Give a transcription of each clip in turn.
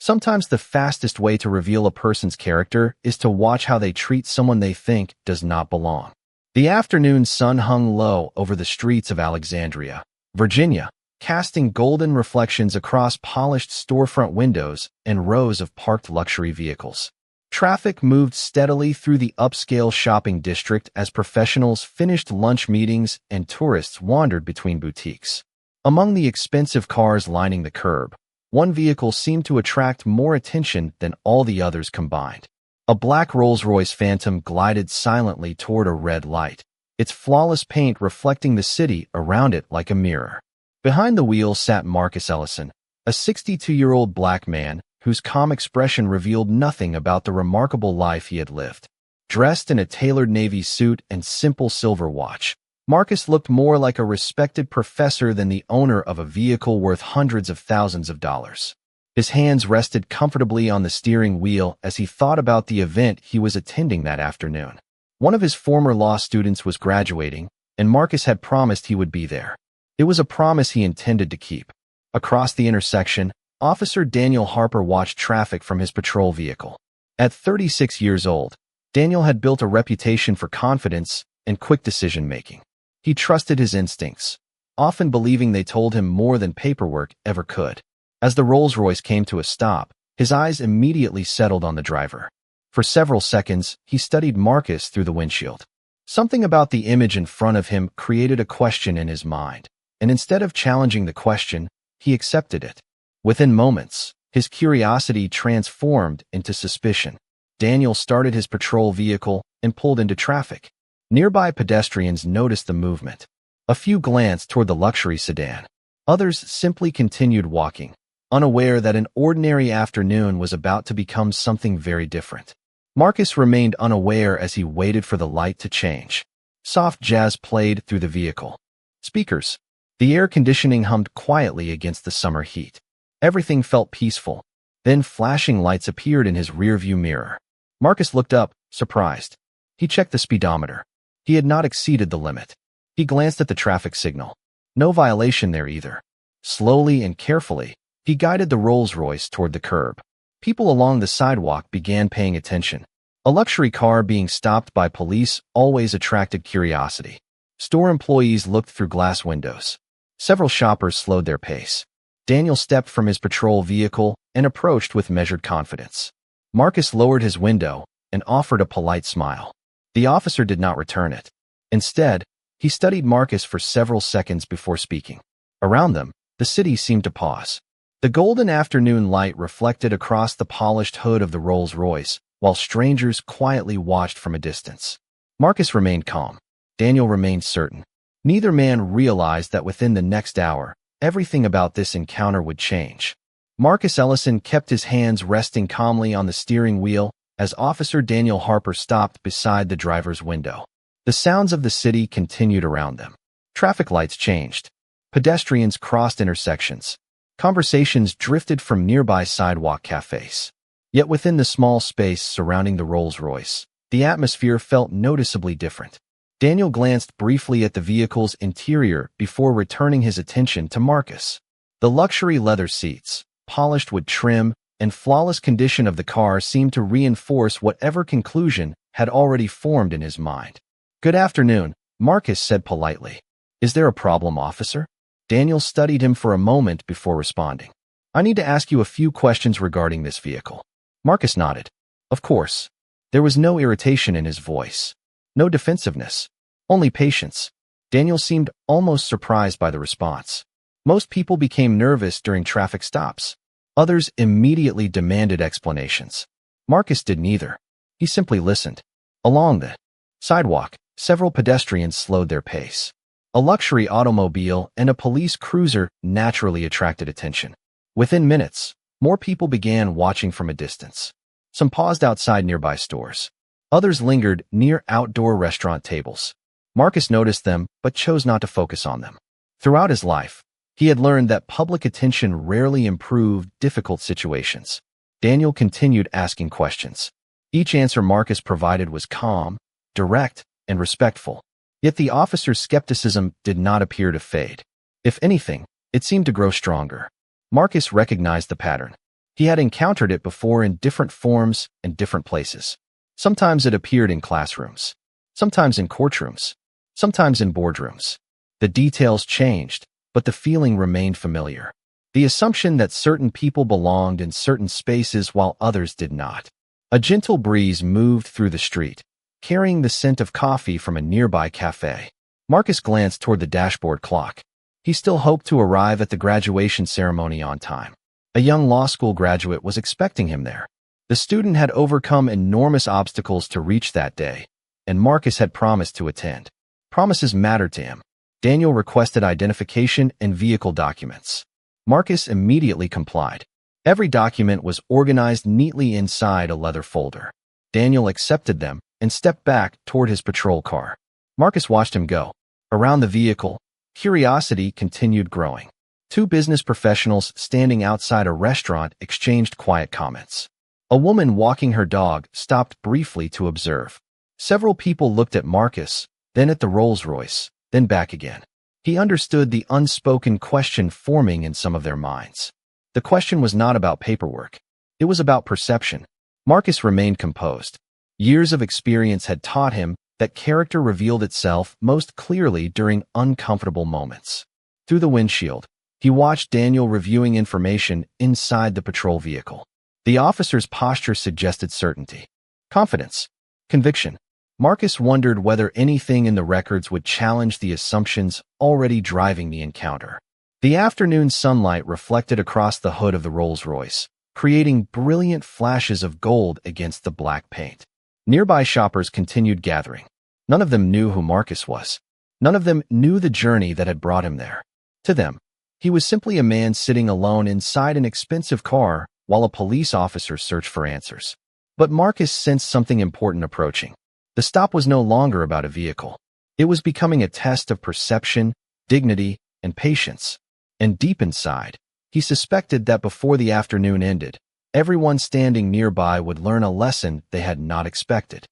Sometimes the fastest way to reveal a person's character is to watch how they treat someone they think does not belong. The afternoon sun hung low over the streets of Alexandria, Virginia, casting golden reflections across polished storefront windows and rows of parked luxury vehicles. Traffic moved steadily through the upscale shopping district as professionals finished lunch meetings and tourists wandered between boutiques. Among the expensive cars lining the curb, one vehicle seemed to attract more attention than all the others combined. A black Rolls-Royce Phantom glided silently toward a red light, its flawless paint reflecting the city around it like a mirror. Behind the wheel sat Marcus Ellison, a 62-year-old black man whose calm expression revealed nothing about the remarkable life he had lived. Dressed in a tailored navy suit and simple silver watch, Marcus looked more like a respected professor than the owner of a vehicle worth hundreds of thousands of dollars. His hands rested comfortably on the steering wheel as he thought about the event he was attending that afternoon. One of his former law students was graduating, and Marcus had promised he would be there. It was a promise he intended to keep. Across the intersection, Officer Daniel Harper watched traffic from his patrol vehicle. At 36 years old, Daniel had built a reputation for confidence and quick decision-making. He trusted his instincts, often believing they told him more than paperwork ever could. As the Rolls-Royce came to a stop, his eyes immediately settled on the driver. For several seconds, he studied Marcus through the windshield. Something about the image in front of him created a question in his mind, and instead of challenging the question, he accepted it. Within moments, his curiosity transformed into suspicion. Daniel started his patrol vehicle and pulled into traffic. Nearby pedestrians noticed the movement. A few glanced toward the luxury sedan. Others simply continued walking, unaware that an ordinary afternoon was about to become something very different. Marcus remained unaware as he waited for the light to change. Soft jazz played through the vehicle speakers. The air conditioning hummed quietly against the summer heat. Everything felt peaceful. Then flashing lights appeared in his rearview mirror. Marcus looked up, surprised. He checked the speedometer. He had not exceeded the limit. He glanced at the traffic signal. No violation there either. Slowly and carefully, he guided the Rolls-Royce toward the curb. People along the sidewalk began paying attention. A luxury car being stopped by police always attracted curiosity. Store employees looked through glass windows. Several shoppers slowed their pace. Daniel stepped from his patrol vehicle and approached with measured confidence. Marcus lowered his window and offered a polite smile. The officer did not return it. Instead, he studied Marcus for several seconds before speaking. Around them, the city seemed to pause. The golden afternoon light reflected across the polished hood of the Rolls-Royce, while strangers quietly watched from a distance. Marcus remained calm. Daniel remained certain. Neither man realized that within the next hour, everything about this encounter would change. Marcus Ellison kept his hands resting calmly on the steering wheel as Officer Daniel Harper stopped beside the driver's window. The sounds of the city continued around them. Traffic lights changed. Pedestrians crossed intersections. Conversations drifted from nearby sidewalk cafes. Yet within the small space surrounding the Rolls-Royce, the atmosphere felt noticeably different. Daniel glanced briefly at the vehicle's interior before returning his attention to Marcus. The luxury leather seats, polished wood trim, and flawless condition of the car seemed to reinforce whatever conclusion had already formed in his mind. "Good afternoon," Marcus said politely. "Is there a problem, officer?" Daniel studied him for a moment before responding. "I need to ask you a few questions regarding this vehicle." Marcus nodded. "Of course." There was no irritation in his voice. No defensiveness. Only patience. Daniel seemed almost surprised by the response. Most people became nervous during traffic stops. Others immediately demanded explanations. Marcus did neither. He simply listened. Along the sidewalk, several pedestrians slowed their pace. A luxury automobile and a police cruiser naturally attracted attention. Within minutes, more people began watching from a distance. Some paused outside nearby stores. Others lingered near outdoor restaurant tables. Marcus noticed them, but chose not to focus on them. Throughout his life, he had learned that public attention rarely improved difficult situations. Daniel continued asking questions. Each answer Marcus provided was calm, direct, and respectful. Yet the officer's skepticism did not appear to fade. If anything, it seemed to grow stronger. Marcus recognized the pattern. He had encountered it before in different forms and different places. Sometimes it appeared in classrooms, sometimes in courtrooms, sometimes in boardrooms. The details changed, but the feeling remained familiar. The assumption that certain people belonged in certain spaces while others did not. A gentle breeze moved through the street, carrying the scent of coffee from a nearby cafe. Marcus glanced toward the dashboard clock. He still hoped to arrive at the graduation ceremony on time. A young law school graduate was expecting him there. The student had overcome enormous obstacles to reach that day, and Marcus had promised to attend. Promises mattered to him. Daniel requested identification and vehicle documents. Marcus immediately complied. Every document was organized neatly inside a leather folder. Daniel accepted them and stepped back toward his patrol car. Marcus watched him go. Around the vehicle, curiosity continued growing. Two business professionals standing outside a restaurant exchanged quiet comments. A woman walking her dog stopped briefly to observe. Several people looked at Marcus, then at the Rolls-Royce, then back again. He understood the unspoken question forming in some of their minds. The question was not about paperwork. It was about perception. Marcus remained composed. Years of experience had taught him that character revealed itself most clearly during uncomfortable moments. Through the windshield, he watched Daniel reviewing information inside the patrol vehicle. The officer's posture suggested certainty, confidence, conviction. Marcus wondered whether anything in the records would challenge the assumptions already driving the encounter. The afternoon sunlight reflected across the hood of the Rolls-Royce, creating brilliant flashes of gold against the black paint. Nearby shoppers continued gathering. None of them knew who Marcus was. None of them knew the journey that had brought him there. To them, he was simply a man sitting alone inside an expensive car while a police officer searched for answers. But Marcus sensed something important approaching. The stop was no longer about a vehicle. It was becoming a test of perception, dignity, and patience. And deep inside, he suspected that before the afternoon ended, everyone standing nearby would learn a lesson they had not expected.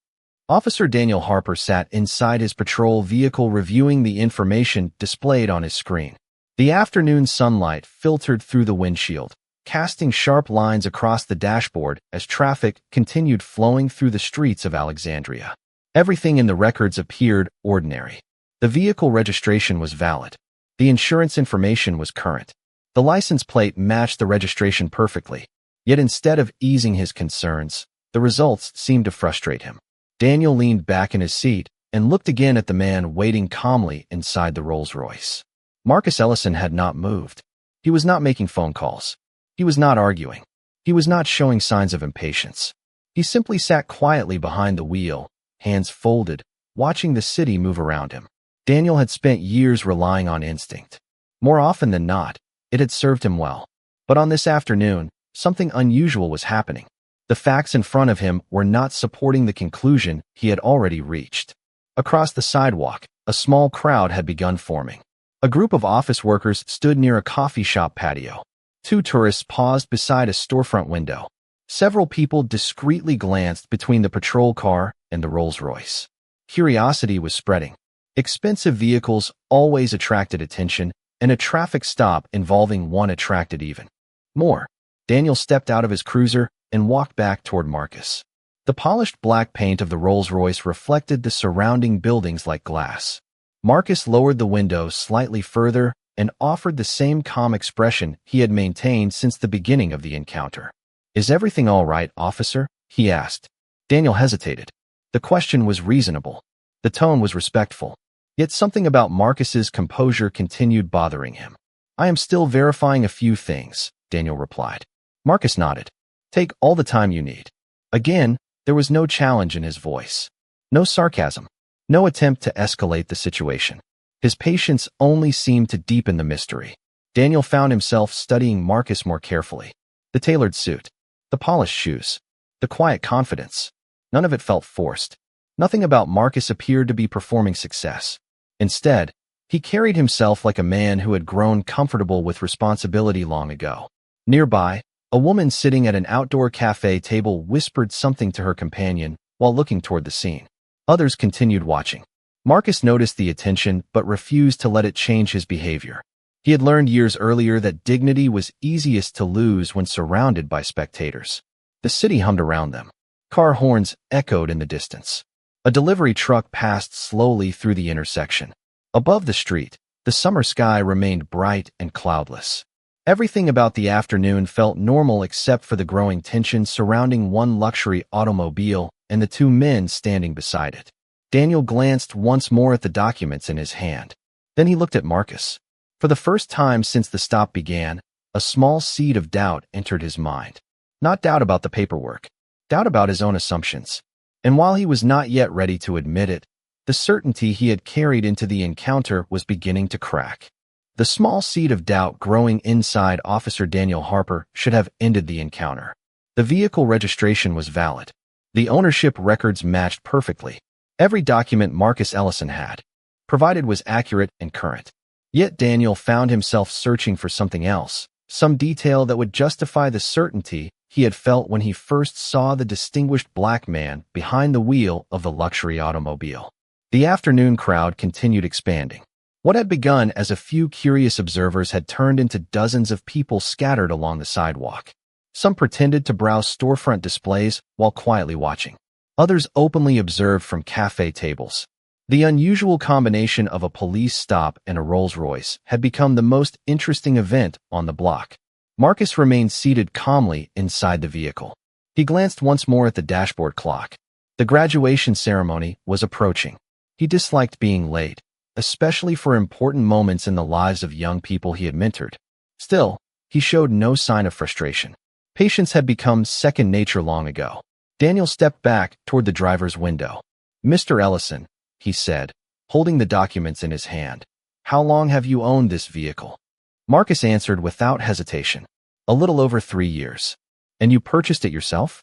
Officer Daniel Harper sat inside his patrol vehicle reviewing the information displayed on his screen. The afternoon sunlight filtered through the windshield, casting sharp lines across the dashboard as traffic continued flowing through the streets of Alexandria. Everything in the records appeared ordinary. The vehicle registration was valid. The insurance information was current. The license plate matched the registration perfectly. Yet instead of easing his concerns, the results seemed to frustrate him. Daniel leaned back in his seat and looked again at the man waiting calmly inside the Rolls-Royce. Marcus Ellison had not moved. He was not making phone calls. He was not arguing. He was not showing signs of impatience. He simply sat quietly behind the wheel, hands folded, watching the city move around him. Daniel had spent years relying on instinct. More often than not, it had served him well. But on this afternoon, something unusual was happening. The facts in front of him were not supporting the conclusion he had already reached. Across the sidewalk, a small crowd had begun forming. A group of office workers stood near a coffee shop patio. Two tourists paused beside a storefront window. Several people discreetly glanced between the patrol car and the Rolls-Royce. Curiosity was spreading. Expensive vehicles always attracted attention, and a traffic stop involving one attracted even more. Daniel stepped out of his cruiser and walked back toward Marcus. The polished black paint of the Rolls-Royce reflected the surrounding buildings like glass. Marcus lowered the window slightly further and offered the same calm expression he had maintained since the beginning of the encounter. "Is everything all right, officer?" he asked. Daniel hesitated. The question was reasonable. The tone was respectful. Yet something about Marcus's composure continued bothering him. "I am still verifying a few things," Daniel replied. Marcus nodded. "Take all the time you need." Again, there was no challenge in his voice. No sarcasm. No attempt to escalate the situation. His patience only seemed to deepen the mystery. Daniel found himself studying Marcus more carefully. The tailored suit. The polished shoes. The quiet confidence. None of it felt forced. Nothing about Marcus appeared to be performing success. Instead, he carried himself like a man who had grown comfortable with responsibility long ago. Nearby, a woman sitting at an outdoor cafe table whispered something to her companion while looking toward the scene. Others continued watching. Marcus noticed the attention but refused to let it change his behavior. He had learned years earlier that dignity was easiest to lose when surrounded by spectators. The city hummed around them. Car horns echoed in the distance. A delivery truck passed slowly through the intersection. Above the street, the summer sky remained bright and cloudless. Everything about the afternoon felt normal except for the growing tension surrounding one luxury automobile and the two men standing beside it. Daniel glanced once more at the documents in his hand. Then he looked at Marcus. For the first time since the stop began, a small seed of doubt entered his mind. Not doubt about the paperwork, doubt about his own assumptions. And while he was not yet ready to admit it, the certainty he had carried into the encounter was beginning to crack. The small seed of doubt growing inside Officer Daniel Harper should have ended the encounter. The vehicle registration was valid. The ownership records matched perfectly. Every document Marcus Ellison had provided was accurate and current. Yet Daniel found himself searching for something else, some detail that would justify the certainty he had felt when he first saw the distinguished black man behind the wheel of the luxury automobile. The afternoon crowd continued expanding. What had begun as a few curious observers had turned into dozens of people scattered along the sidewalk. Some pretended to browse storefront displays while quietly watching. Others openly observed from cafe tables. The unusual combination of a police stop and a Rolls-Royce had become the most interesting event on the block. Marcus remained seated calmly inside the vehicle. He glanced once more at the dashboard clock. The graduation ceremony was approaching. He disliked being late, especially for important moments in the lives of young people he had mentored. Still, he showed no sign of frustration. Patience had become second nature long ago. Daniel stepped back toward the driver's window. "Mr. Ellison," he said, holding the documents in his hand, "how long have you owned this vehicle?" Marcus answered without hesitation, "A little over 3 years." "And you purchased it yourself?"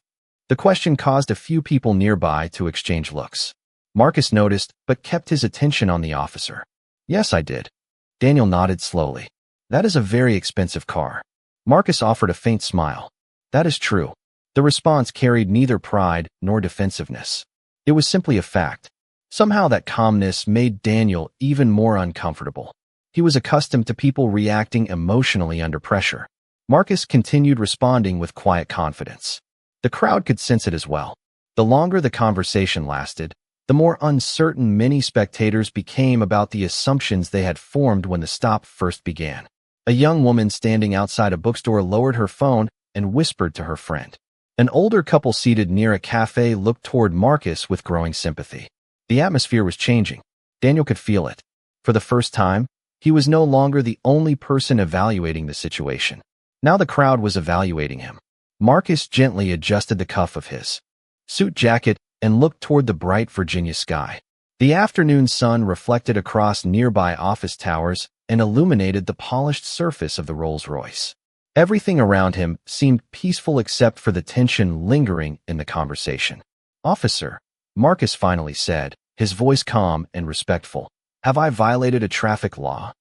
The question caused a few people nearby to exchange looks. Marcus noticed, but kept his attention on the officer. "Yes, I did." Daniel nodded slowly. "That is a very expensive car." Marcus offered a faint smile. "That is true." The response carried neither pride nor defensiveness. It was simply a fact. Somehow that calmness made Daniel even more uncomfortable. He was accustomed to people reacting emotionally under pressure. Marcus continued responding with quiet confidence. The crowd could sense it as well. The longer the conversation lasted, the more uncertain many spectators became about the assumptions they had formed when the stop first began. A young woman standing outside a bookstore lowered her phone and whispered to her friend. An older couple seated near a cafe looked toward Marcus with growing sympathy. The atmosphere was changing. Daniel could feel it. For the first time, he was no longer the only person evaluating the situation. Now the crowd was evaluating him. Marcus gently adjusted the cuff of his suit jacket and looked toward the bright Virginia sky. The afternoon sun reflected across nearby office towers and illuminated the polished surface of the Rolls-Royce. Everything around him seemed peaceful except for the tension lingering in the conversation. "Officer," Marcus finally said, his voice calm and respectful, "have I violated a traffic law?"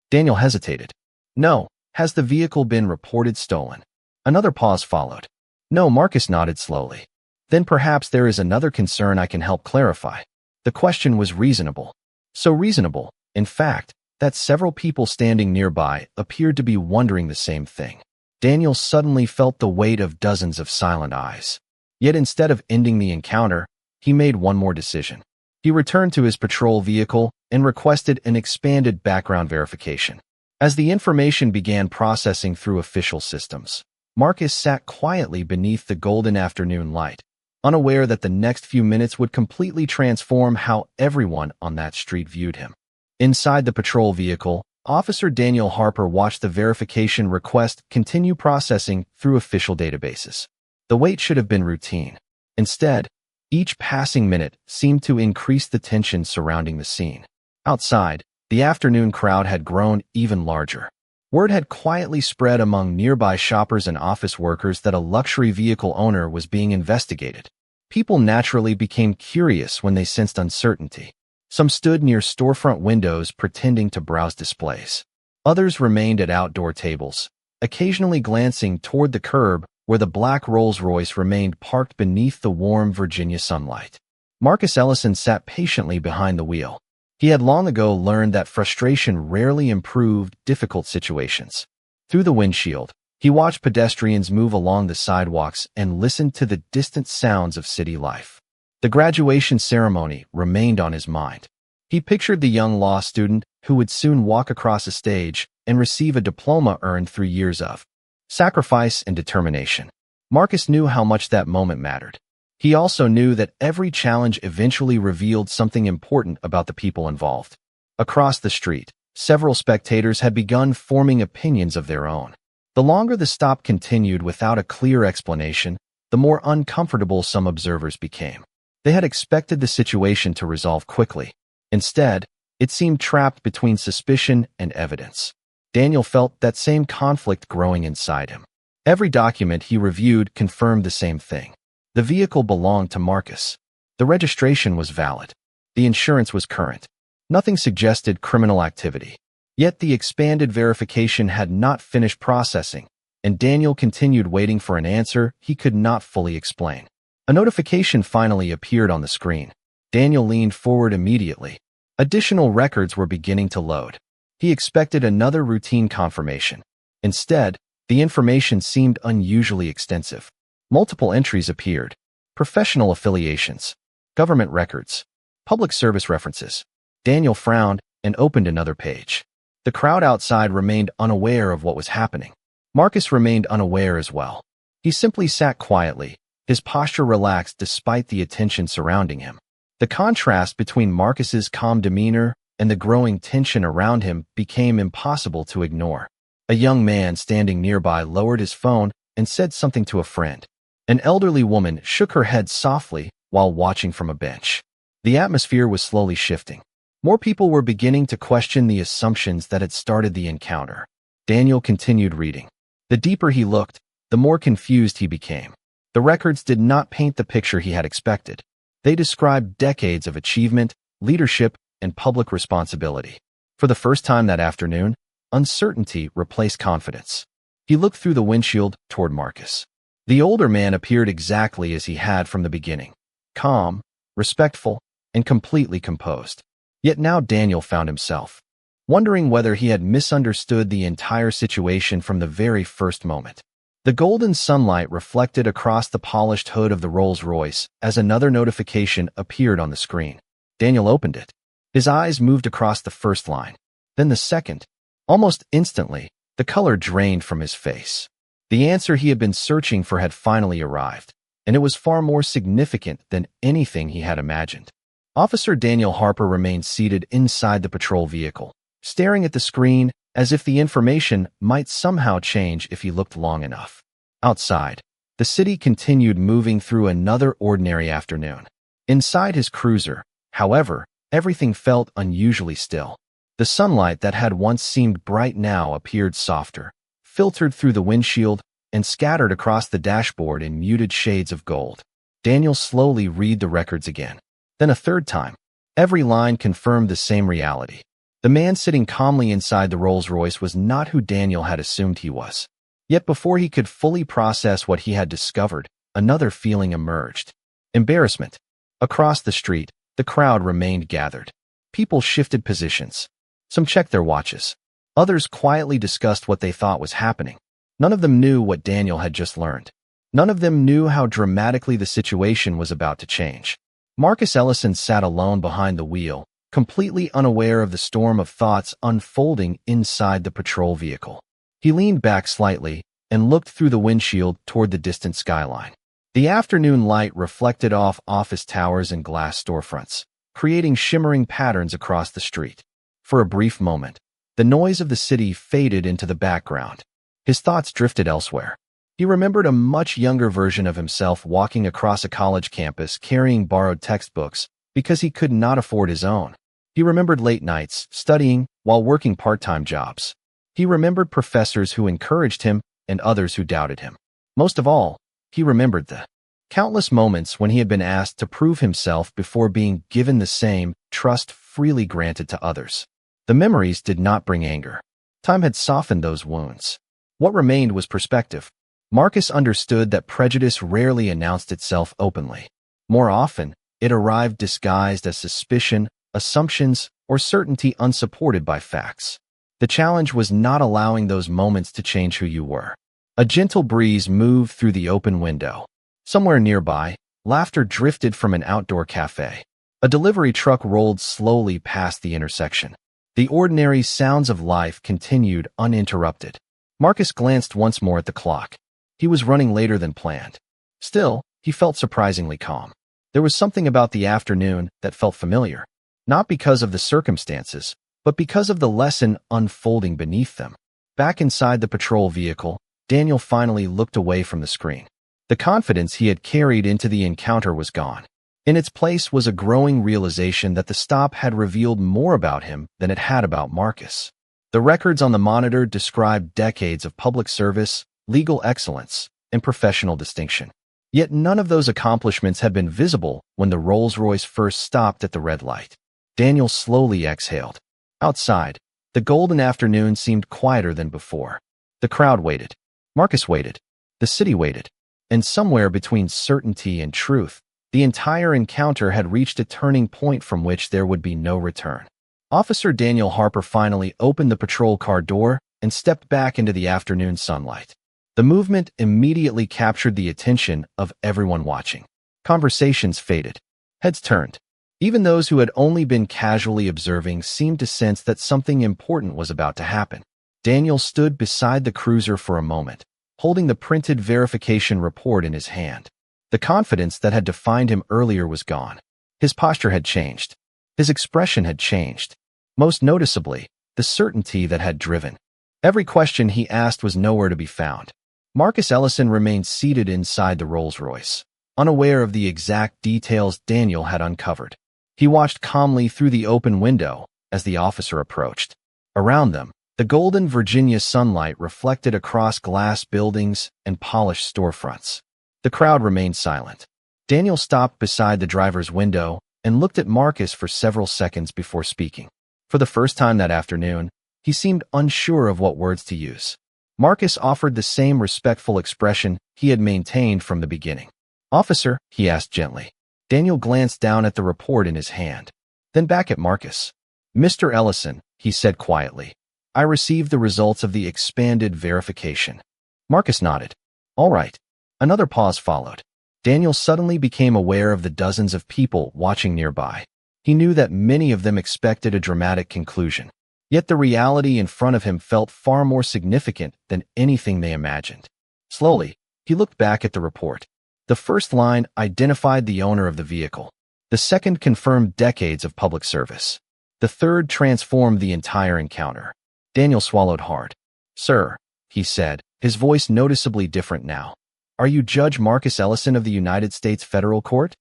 Daniel hesitated. "No." "Has the vehicle been reported stolen?" Another pause followed. "No." Marcus nodded slowly. "Then perhaps there is another concern I can help clarify." The question was reasonable. So reasonable, in fact, that several people standing nearby appeared to be wondering the same thing. Daniel suddenly felt the weight of dozens of silent eyes. Yet instead of ending the encounter, he made one more decision. He returned to his patrol vehicle and requested an expanded background verification. As the information began processing through official systems, Marcus sat quietly beneath the golden afternoon light, unaware that the next few minutes would completely transform how everyone on that street viewed him. Inside the patrol vehicle, Officer Daniel Harper watched the verification request continue processing through official databases. The wait should have been routine. Instead, each passing minute seemed to increase the tension surrounding the scene. Outside, the afternoon crowd had grown even larger. Word had quietly spread among nearby shoppers and office workers that a luxury vehicle owner was being investigated. People naturally became curious when they sensed uncertainty. Some stood near storefront windows pretending to browse displays. Others remained at outdoor tables, occasionally glancing toward the curb where the black Rolls-Royce remained parked beneath the warm Virginia sunlight. Marcus Ellison sat patiently behind the wheel. He had long ago learned that frustration rarely improved difficult situations. Through the windshield, he watched pedestrians move along the sidewalks and listened to the distant sounds of city life. The graduation ceremony remained on his mind. He pictured the young law student who would soon walk across a stage and receive a diploma earned through years of sacrifice and determination. Marcus knew how much that moment mattered. He also knew that every challenge eventually revealed something important about the people involved. Across the street, several spectators had begun forming opinions of their own. The longer the stop continued without a clear explanation, the more uncomfortable some observers became. They had expected the situation to resolve quickly. Instead, it seemed trapped between suspicion and evidence. Daniel felt that same conflict growing inside him. Every document he reviewed confirmed the same thing. The vehicle belonged to Marcus. The registration was valid. The insurance was current. Nothing suggested criminal activity. Yet the expanded verification had not finished processing, and Daniel continued waiting for an answer he could not fully explain. A notification finally appeared on the screen. Daniel leaned forward immediately. Additional records were beginning to load. He expected another routine confirmation. Instead, the information seemed unusually extensive. Multiple entries appeared: professional affiliations, government records, public service references. Daniel frowned and opened another page. The crowd outside remained unaware of what was happening. Marcus remained unaware as well. He simply sat quietly, his posture relaxed despite the attention surrounding him. The contrast between Marcus's calm demeanor and the growing tension around him became impossible to ignore. A young man standing nearby lowered his phone and said something to a friend. An elderly woman shook her head softly while watching from a bench. The atmosphere was slowly shifting. More people were beginning to question the assumptions that had started the encounter. Daniel continued reading. The deeper he looked, the more confused he became. The records did not paint the picture he had expected. They described decades of achievement, leadership, and public responsibility. For the first time that afternoon, uncertainty replaced confidence. He looked through the windshield toward Marcus. The older man appeared exactly as he had from the beginning, calm, respectful, and completely composed. Yet now Daniel found himself wondering whether he had misunderstood the entire situation from the very first moment. The golden sunlight reflected across the polished hood of the Rolls-Royce as another notification appeared on the screen. Daniel opened it. His eyes moved across the first line, then the second. Almost instantly, the color drained from his face. The answer he had been searching for had finally arrived, and it was far more significant than anything he had imagined. Officer Daniel Harper remained seated inside the patrol vehicle, staring at the screen as if the information might somehow change if he looked long enough. Outside, the city continued moving through another ordinary afternoon. Inside his cruiser, however, everything felt unusually still. The sunlight that had once seemed bright now appeared softer, filtered through the windshield, and scattered across the dashboard in muted shades of gold. Daniel slowly read the records again. Then a third time. Every line confirmed the same reality. The man sitting calmly inside the Rolls-Royce was not who Daniel had assumed he was. Yet before he could fully process what he had discovered, another feeling emerged. Embarrassment. Across the street, the crowd remained gathered. People shifted positions. Some checked their watches. Others quietly discussed what they thought was happening. None of them knew what Daniel had just learned. None of them knew how dramatically the situation was about to change. Marcus Ellison sat alone behind the wheel, completely unaware of the storm of thoughts unfolding inside the patrol vehicle. He leaned back slightly and looked through the windshield toward the distant skyline. The afternoon light reflected off office towers and glass storefronts, creating shimmering patterns across the street. For a brief moment, the noise of the city faded into the background. His thoughts drifted elsewhere. He remembered a much younger version of himself walking across a college campus carrying borrowed textbooks because he could not afford his own. He remembered late nights, studying while working part-time jobs. He remembered professors who encouraged him and others who doubted him. Most of all, he remembered the countless moments when he had been asked to prove himself before being given the same trust freely granted to others. The memories did not bring anger. Time had softened those wounds. What remained was perspective. Marcus understood that prejudice rarely announced itself openly. More often, it arrived disguised as suspicion, assumptions, or certainty unsupported by facts. The challenge was not allowing those moments to change who you were. A gentle breeze moved through the open window. Somewhere nearby, laughter drifted from an outdoor cafe. A delivery truck rolled slowly past the intersection. The ordinary sounds of life continued uninterrupted. Marcus glanced once more at the clock. He was running later than planned. Still, he felt surprisingly calm. There was something about the afternoon that felt familiar, not because of the circumstances, but because of the lesson unfolding beneath them. Back inside the patrol vehicle, Daniel finally looked away from the screen. The confidence he had carried into the encounter was gone. In its place was a growing realization that the stop had revealed more about him than it had about Marcus. The records on the monitor described decades of public service, legal excellence, and professional distinction. Yet none of those accomplishments had been visible when the Rolls-Royce first stopped at the red light. Daniel slowly exhaled. Outside, the golden afternoon seemed quieter than before. The crowd waited. Marcus waited. The city waited. And somewhere between certainty and truth, the entire encounter had reached a turning point from which there would be no return. Officer Daniel Harper finally opened the patrol car door and stepped back into the afternoon sunlight. The movement immediately captured the attention of everyone watching. Conversations faded. Heads turned. Even those who had only been casually observing seemed to sense that something important was about to happen. Daniel stood beside the cruiser for a moment, holding the printed verification report in his hand. The confidence that had defined him earlier was gone. His posture had changed. His expression had changed. Most noticeably, the certainty that had driven. Every question he asked was nowhere to be found. Marcus Ellison remained seated inside the Rolls-Royce, unaware of the exact details Daniel had uncovered. He watched calmly through the open window as the officer approached. Around them, the golden Virginia sunlight reflected across glass buildings and polished storefronts. The crowd remained silent. Daniel stopped beside the driver's window and looked at Marcus for several seconds before speaking. For the first time that afternoon, he seemed unsure of what words to use. Marcus offered the same respectful expression he had maintained from the beginning. "Officer," he asked gently. Daniel glanced down at the report in his hand, then back at Marcus. "Mr. Ellison," he said quietly, "I received the results of the expanded verification." Marcus nodded. "All right." Another pause followed. Daniel suddenly became aware of the dozens of people watching nearby. He knew that many of them expected a dramatic conclusion. Yet the reality in front of him felt far more significant than anything they imagined. Slowly, he looked back at the report. The first line identified the owner of the vehicle. The second confirmed decades of public service. The third transformed the entire encounter. Daniel swallowed hard. "Sir," he said, his voice noticeably different now. "Are you Judge Marcus Ellison of the United States Federal Court?"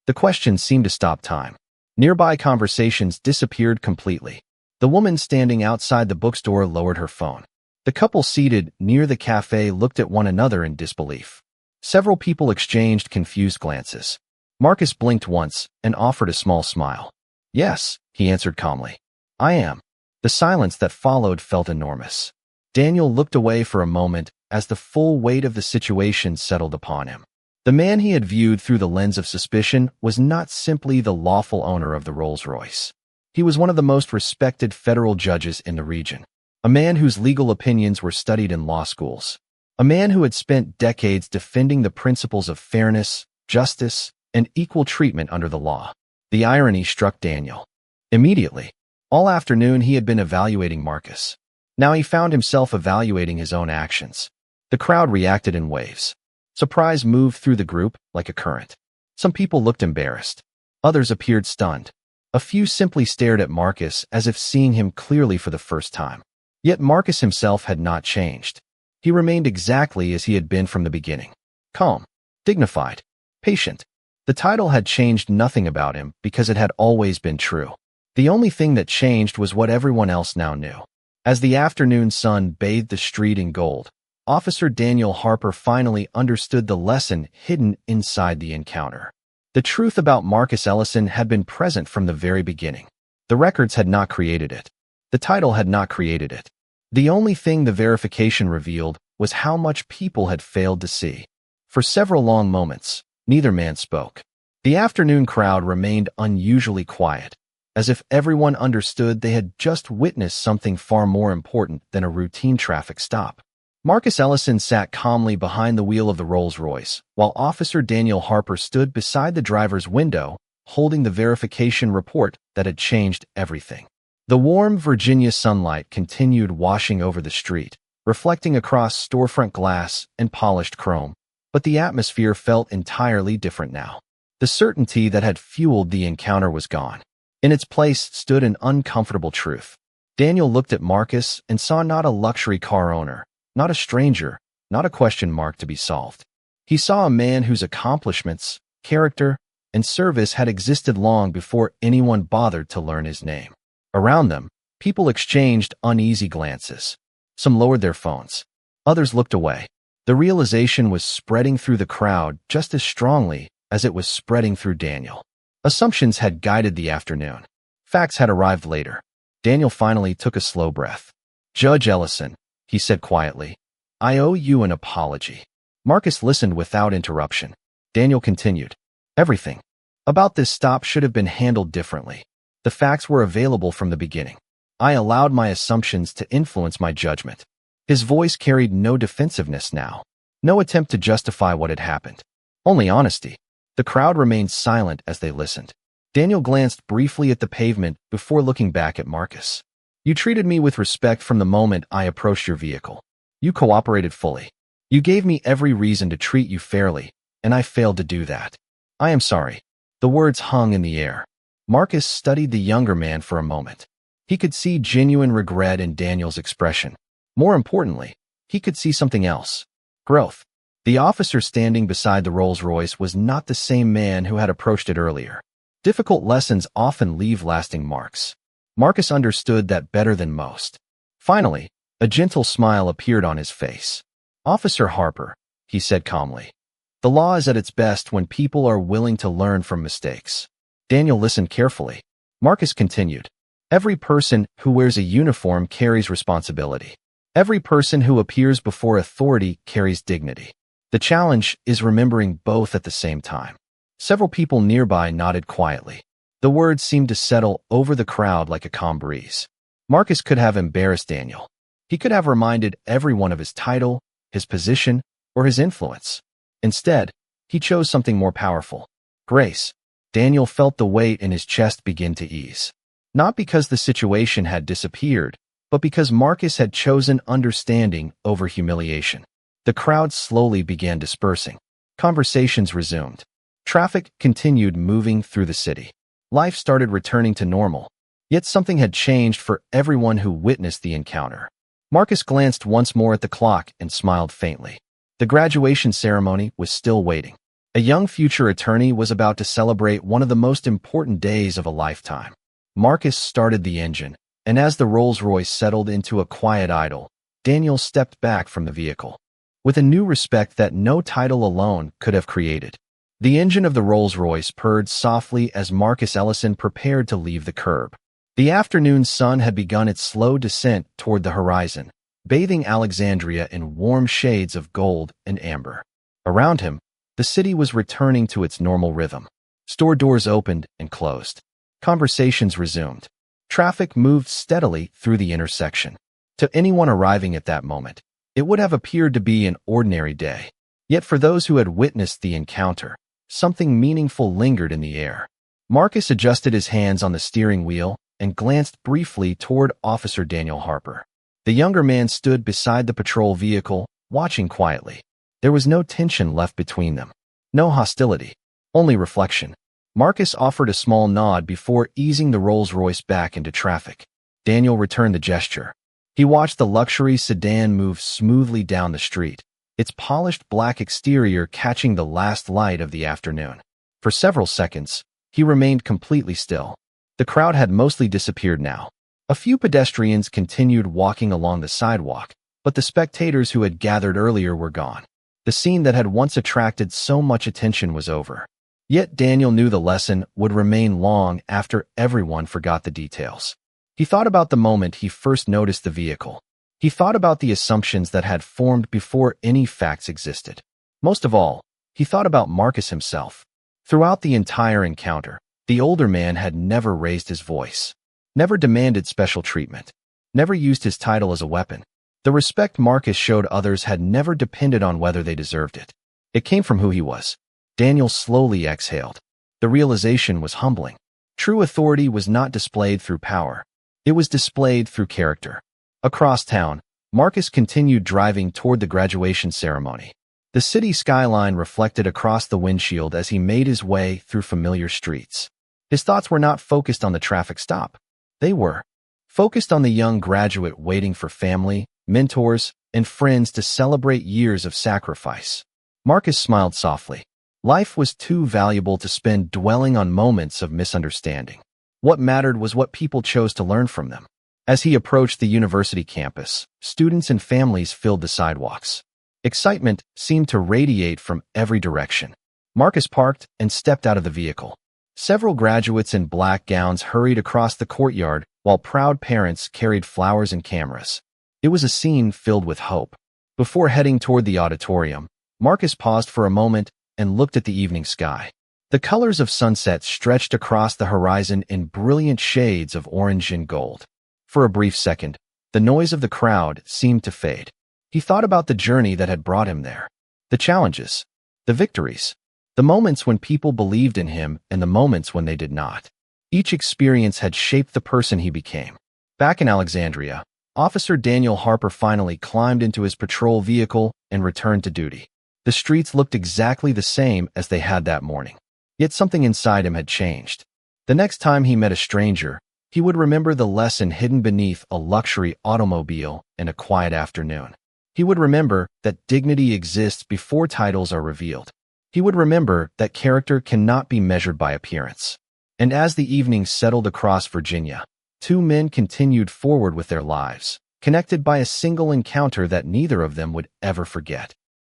The question seemed to stop time. Nearby conversations disappeared completely. The woman standing outside the bookstore lowered her phone. The couple seated near the cafe looked at one another in disbelief. Several people exchanged confused glances. Marcus blinked once and offered a small smile. "Yes," he answered calmly. "I am." The silence that followed felt enormous. Daniel looked away for a moment as the full weight of the situation settled upon him. The man he had viewed through the lens of suspicion was not simply the lawful owner of the Rolls-Royce. He was one of the most respected federal judges in the region, a man whose legal opinions were studied in law schools, a man who had spent decades defending the principles of fairness, justice, and equal treatment under the law. The irony struck Daniel. Immediately, all afternoon he had been evaluating Marcus. Now he found himself evaluating his own actions. The crowd reacted in waves. Surprise moved through the group like a current. Some people looked embarrassed. Others appeared stunned. A few simply stared at Marcus as if seeing him clearly for the first time. Yet Marcus himself had not changed. He remained exactly as he had been from the beginning. Calm, dignified, patient. The title had changed nothing about him because it had always been true. The only thing that changed was what everyone else now knew. As the afternoon sun bathed the street in gold, Officer Daniel Harper finally understood the lesson hidden inside the encounter. The truth about Marcus Ellison had been present from the very beginning. The records had not created it. The title had not created it. The only thing the verification revealed was how much people had failed to see. For several long moments, neither man spoke. The afternoon crowd remained unusually quiet. as if everyone understood they had just witnessed something far more important than a routine traffic stop. Marcus Ellison sat calmly behind the wheel of the Rolls-Royce, while Officer Daniel Harper stood beside the driver's window, holding the verification report that had changed everything. The warm Virginia sunlight continued washing over the street, reflecting across storefront glass and polished chrome, but the atmosphere felt entirely different now. The certainty that had fueled the encounter was gone. In its place stood an uncomfortable truth. Daniel looked at Marcus and saw not a luxury car owner, not a stranger, not a question mark to be solved. He saw a man whose accomplishments, character, and service had existed long before anyone bothered to learn his name. Around them, people exchanged uneasy glances. Some lowered their phones. Others looked away. The realization was spreading through the crowd just as strongly as it was spreading through Daniel. Assumptions had guided the afternoon. Facts had arrived later. Daniel finally took a slow breath. "Judge Ellison," he said quietly, "I owe you an apology." Marcus listened without interruption. Daniel continued. "Everything about this stop should have been handled differently. The facts were available from the beginning. I allowed my assumptions to influence my judgment." His voice carried no defensiveness now, no attempt to justify what had happened, only honesty. The crowd remained silent as they listened. Daniel glanced briefly at the pavement before looking back at Marcus. "You treated me with respect from the moment I approached your vehicle. You cooperated fully. You gave me every reason to treat you fairly, and I failed to do that. I am sorry." The words hung in the air. Marcus studied the younger man for a moment. He could see genuine regret in Daniel's expression. More importantly, he could see something else. Growth. The officer standing beside the Rolls-Royce was not the same man who had approached it earlier. Difficult lessons often leave lasting marks. Marcus understood that better than most. Finally, a gentle smile appeared on his face. "Officer Harper," he said calmly, "the law is at its best when people are willing to learn from mistakes." Daniel listened carefully. Marcus continued. "Every person who wears a uniform carries responsibility. Every person who appears before authority carries dignity. The challenge is remembering both at the same time." Several people nearby nodded quietly. The words seemed to settle over the crowd like a calm breeze. Marcus could have embarrassed Daniel. He could have reminded everyone of his title, his position, or his influence. Instead, he chose something more powerful. Grace. Daniel felt the weight in his chest begin to ease. Not because the situation had disappeared, but because Marcus had chosen understanding over humiliation. The crowd slowly began dispersing. Conversations resumed. Traffic continued moving through the city. Life started returning to normal. Yet something had changed for everyone who witnessed the encounter. Marcus glanced once more at the clock and smiled faintly. The graduation ceremony was still waiting. A young future attorney was about to celebrate one of the most important days of a lifetime. Marcus started the engine, and as the Rolls-Royce settled into a quiet idle, Daniel stepped back from the vehicle. With a new respect that no title alone could have created. The engine of the Rolls-Royce purred softly as Marcus Ellison prepared to leave the curb. The afternoon sun had begun its slow descent toward the horizon, bathing Alexandria in warm shades of gold and amber. Around him, the city was returning to its normal rhythm. Store doors opened and closed. Conversations resumed. Traffic moved steadily through the intersection. To anyone arriving at that moment, it would have appeared to be an ordinary day. Yet for those who had witnessed the encounter, something meaningful lingered in the air. Marcus adjusted his hands on the steering wheel and glanced briefly toward Officer Daniel Harper. The younger man stood beside the patrol vehicle, watching quietly. There was no tension left between them. No hostility. Only reflection. Marcus offered a small nod before easing the Rolls-Royce back into traffic. Daniel returned the gesture. He watched the luxury sedan move smoothly down the street, its polished black exterior catching the last light of the afternoon. For several seconds, he remained completely still. The crowd had mostly disappeared now. A few pedestrians continued walking along the sidewalk, but the spectators who had gathered earlier were gone. The scene that had once attracted so much attention was over. Yet Daniel knew the lesson would remain long after everyone forgot the details. He thought about the moment he first noticed the vehicle. He thought about the assumptions that had formed before any facts existed. Most of all, he thought about Marcus himself. Throughout the entire encounter, The older man had never raised his voice, never demanded special treatment, never used his title as a weapon. The respect Marcus showed others had never depended on whether they deserved it. It came from who he was. Daniel slowly exhaled. The realization was humbling. True authority was not displayed through power. It was displayed through character. Across town, Marcus continued driving toward the graduation ceremony. The city skyline reflected across the windshield as he made his way through familiar streets. His thoughts were not focused on the traffic stop. They were focused on the young graduate waiting for family, mentors, and friends to celebrate years of sacrifice. Marcus smiled softly. Life was too valuable to spend dwelling on moments of misunderstanding. What mattered was what people chose to learn from them. As he approached the university campus, students and families filled the sidewalks. Excitement seemed to radiate from every direction. Marcus parked and stepped out of the vehicle. Several graduates in black gowns hurried across the courtyard, while proud parents carried flowers and cameras. It was a scene filled with hope. Before heading toward the auditorium, Marcus paused for a moment and looked at the evening sky. The colors of sunset stretched across the horizon in brilliant shades of orange and gold. For a brief second, the noise of the crowd seemed to fade. He thought about the journey that had brought him there, the challenges, the victories, the moments when people believed in him and the moments when they did not. Each experience had shaped the person he became. Back in Alexandria, Officer Daniel Harper finally climbed into his patrol vehicle and returned to duty. The streets looked exactly the same as they had that morning. Yet something inside him had changed. The next time he met a stranger, he would remember the lesson hidden beneath a luxury automobile and a quiet afternoon. He would remember that dignity exists before titles are revealed. He would remember that character cannot be measured by appearance. And as the evening settled across Virginia, two men continued forward with their lives, connected by a single encounter that neither of them would ever forget.